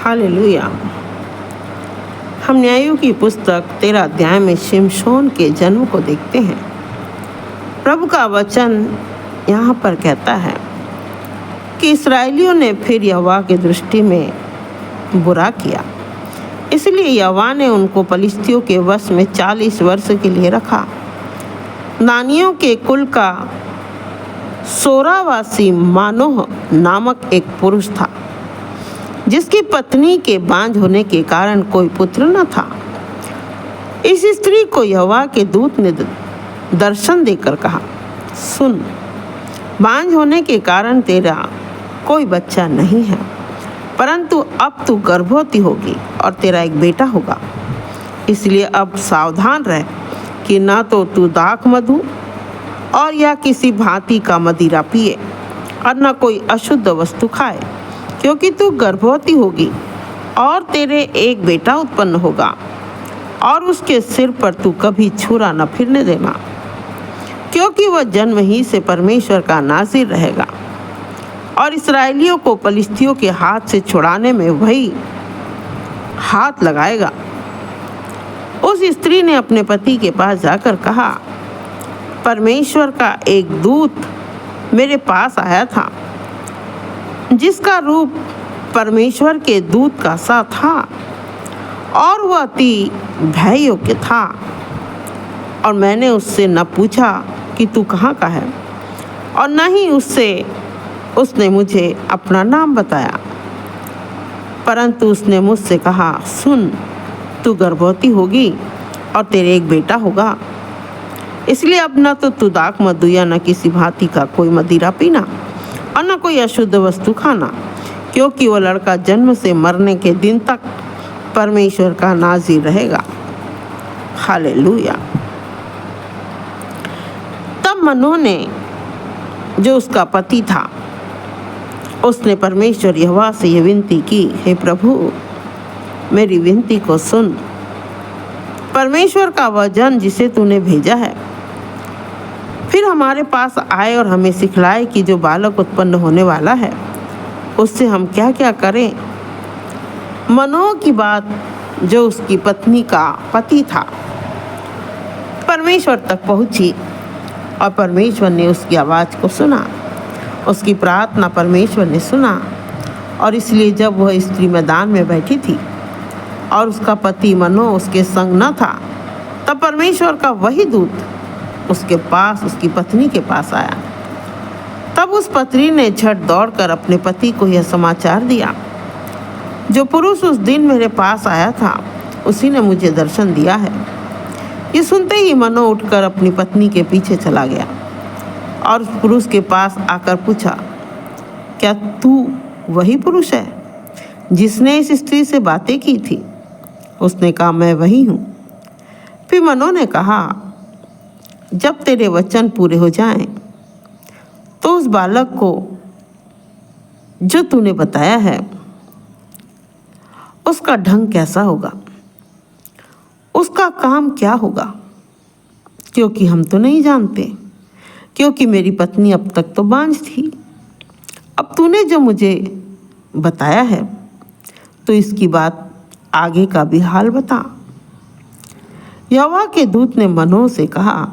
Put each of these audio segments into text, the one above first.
Hallelujah. हम न्यायों की पुस्तक 13 अध्याय में शिमशोन के जन्म को देखते हैं। प्रभु का वचन यहाँ पर कहता है कि इस्राएलियों ने फिर यहोवा की दृष्टि में बुरा किया, इसलिए यहोवा ने उनको पलिश्तियों के वश में 40 वर्ष के लिए रखा। नानियों के कुल का सोरावासी मानोह नामक एक पुरुष था, जिसकी पत्नी के बांझ होने के कारण कोई पुत्र न था। इस स्त्री को यहोवा के दूत ने दर्शन देकर कहा, सुन, बांझ होने के कारण तेरा कोई बच्चा नहीं है, परंतु अब तू गर्भवती होगी और तेरा एक बेटा होगा। इसलिए अब सावधान रह कि ना तो तू दाख मधु और या किसी भांति का मदिरा पिए और न कोई अशुद्ध वस्तु खाए, क्योंकि तू गर्भवती होगी और तेरे एक बेटा उत्पन्न होगा और उसके सिर पर तू कभी छुरा न फिरने देना, क्योंकि वह जन्म ही से परमेश्वर का नाज़ीर रहेगा और इस्राएलियों को पलिश्तियों के हाथ से छुड़ाने में वही हाथ लगाएगा। उस स्त्री ने अपने पति के पास जाकर कहा, परमेश्वर का एक दूत मेरे पास आया था, जिसका रूप परमेश्वर के दूत का सा था और वह अति भय योग्य था। और मैंने उससे न पूछा कि तू कहाँ का है, और न ही उसने मुझे अपना नाम बताया, परंतु उसने मुझसे कहा, सुन, तू गर्भवती होगी और तेरे एक बेटा होगा। इसलिए अब न तो तू दाख मधु या न किसी भांति का कोई मदिरा पीना और न कोई अशुद्ध वस्तु खाना, क्योंकि वह लड़का जन्म से मरने के दिन तक परमेश्वर का नाज़ीर रहेगा। हालेलुया। तब मनोह ने, जो उसका पति था, उसने परमेश्वर यहोवा से यह विनती की, हे प्रभु, मेरी विनती को सुन। परमेश्वर का वह जन जिसे तूने भेजा है फिर हमारे पास आए और हमें सिखलाए कि जो बालक उत्पन्न होने वाला है उससे हम क्या क्या करें। मनोह की बात, जो उसकी पत्नी का पति था, परमेश्वर तक पहुंची और परमेश्वर ने उसकी आवाज़ को सुना। उसकी प्रार्थना परमेश्वर ने सुना, और इसलिए जब वह स्त्री मैदान में बैठी थी और उसका पति मनोह उसके संग न था, तब परमेश्वर का वही दूत उसके पास, उसकी पत्नी के पास आया। तब उस पत्नी ने झट दौड़कर अपने पति को यह समाचार दिया, जो पुरुष उस दिन मेरे पास आया था, उसी ने मुझे दर्शन दिया है। ये सुनते ही मनोह उठकर अपनी पत्नी के पीछे चला गया और उस पुरुष के पास आकर पूछा, क्या तू वही पुरुष है जिसने इस स्त्री से बातें की थी? उसने कहा, मैं वही हूँ। फिर मनोह ने कहा, जब तेरे वचन पूरे हो जाएं, तो उस बालक को जो तूने बताया है उसका ढंग कैसा होगा, उसका काम क्या होगा, क्योंकि हम तो नहीं जानते, क्योंकि मेरी पत्नी अब तक तो बांझ थी। अब तूने जो मुझे बताया है, तो इसकी बात आगे का भी हाल बता। यहोवा के दूत ने मनोह से कहा,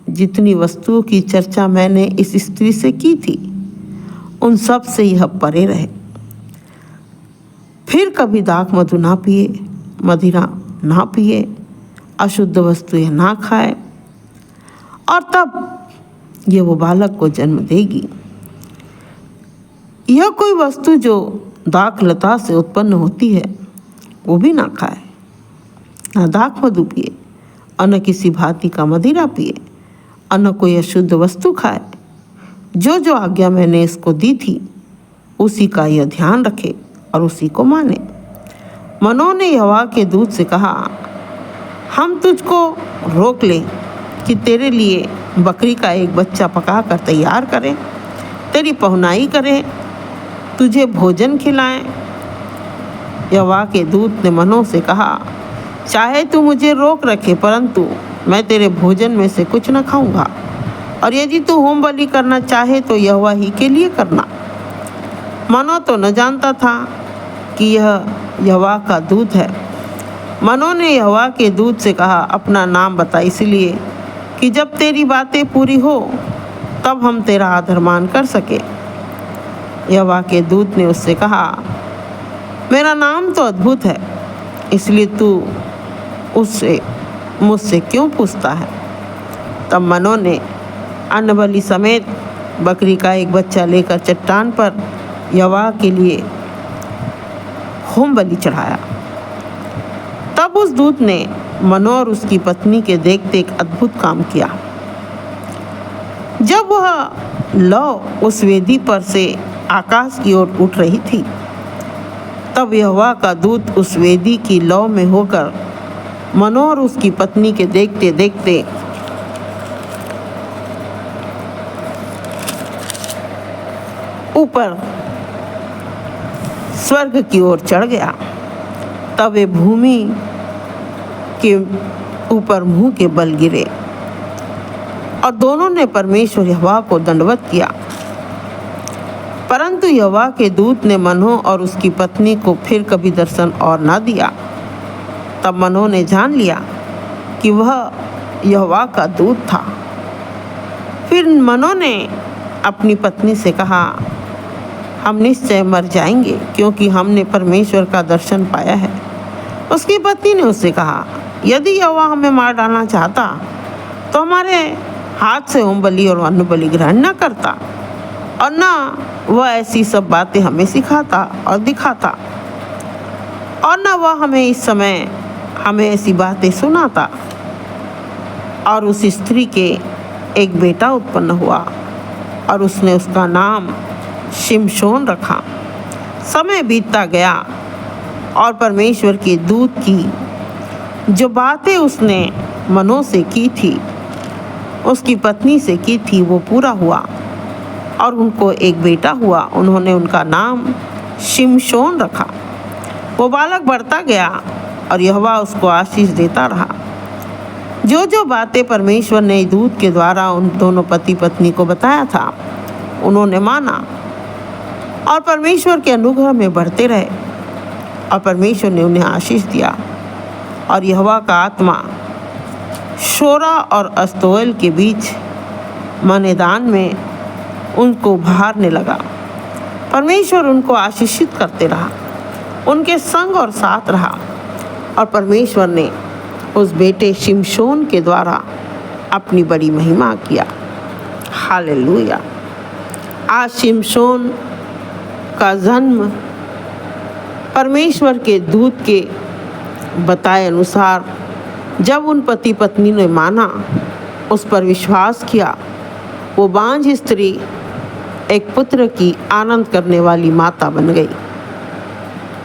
जितनी वस्तुओं की चर्चा मैंने इस स्त्री से की थी, उन सब से यह परे रहे। फिर कभी दाख मधु ना पिए, मदिरा ना पिए, अशुद्ध वस्तुएं ना खाए, और तब ये वो बालक को जन्म देगी। यह कोई वस्तु जो दाख लता से उत्पन्न होती है वो भी ना खाए, ना दाख मधु पिए और न किसी भांति का मदिरा पिए और न कोई अशुद्ध वस्तु खाए। जो जो आज्ञा मैंने इसको दी थी उसी का यह ध्यान रखे और उसी को माने। मनोह ने यहोवा के दूत से कहा, हम तुझको रोक लें कि तेरे लिए बकरी का एक बच्चा पका कर तैयार करें, तेरी पहुनाई करें, तुझे भोजन खिलाएं। यहोवा के दूत ने मनोह से कहा, चाहे तू मुझे रोक रखे, परंतु मैं तेरे भोजन में से कुछ न खाऊंगा, और यदि तू होम बलि करना चाहे तो यहोवा ही के लिए करना। मनोह तो न जानता था कि यह यहोवा का दूत है। मनों ने यहोवा के दूत से कहा, अपना नाम बता, इसलिए कि जब तेरी बातें पूरी हो तब हम तेरा आदर मान कर सके। यहोवा के दूत ने उससे कहा, मेरा नाम तो अद्भुत है, इसलिए तू उससे मुझसे क्यों पूछता है? तब मनों ने अन्नबलि समेत बकरी का एक बच्चा लेकर चट्टान पर यहोवा के लिए होम बलि चढ़ाया। तब उस दूत ने मनों और उसकी पत्नी के देखते एक अद्भुत काम किया। जब वह लौ उस वेदी पर से आकाश की ओर उठ रही थी, तब यहोवा का दूत उस वेदी की लौ में होकर मनों और उसकी पत्नी के देखते देखते ऊपर स्वर्ग की ओर चढ़ गया। तब वे भूमि के ऊपर मुंह के बल गिरे और दोनों ने परमेश्वर यहोवा को दंडवत किया। परंतु यहोवा के दूत ने मनों और उसकी पत्नी को फिर कभी दर्शन और न दिया। तब मनों ने जान लिया कि वह यहोवा का दूत था। फिर मनों ने अपनी पत्नी से कहा, हम निश्चय मर जाएंगे, क्योंकि हमने परमेश्वर का दर्शन पाया है। उसकी पत्नी ने उससे कहा, यदि यहोवा हमें मार डालना चाहता तो हमारे हाथ से होम बलि और अन्न बलि ग्रहण न करता, और न वह ऐसी सब बातें हमें सिखाता और दिखाता, और न वह हमें इस समय हमें ऐसी बातें सुनाता। और उस स्त्री के एक बेटा उत्पन्न हुआ और उसने उसका नाम शिमशोन रखा। समय बीतता गया और परमेश्वर के दूत की जो बातें उसने मनों से की थी, उसकी पत्नी से की थी, वो पूरा हुआ और उनको एक बेटा हुआ। उन्होंने उनका नाम शिमशोन रखा। वो बालक बढ़ता गया और यहोवा उसको आशीष देता रहा। जो जो बातें परमेश्वर ने दूत के द्वारा उन दोनों पति पत्नी को बताया था, उन्होंने माना और परमेश्वर के अनुग्रह में बढ़ते रहे, और परमेश्वर ने उन्हें आशीष दिया। और यहोवा का आत्मा शोरा और अस्तोएल के बीच मैदान में उनको उभारने लगा। परमेश्वर उनको आशीषित करते रहा, उनके संग और साथ रहा, और परमेश्वर ने उस बेटे शिमशोन के द्वारा अपनी बड़ी महिमा किया। हालेलुया। आज शिमशोन का जन्म परमेश्वर के दूत के बताए अनुसार जब उन पति पत्नी ने माना, उस पर विश्वास किया, वो बांझ स्त्री एक पुत्र की आनंद करने वाली माता बन गई।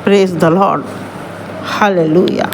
Praise the Lord. हालेलुया।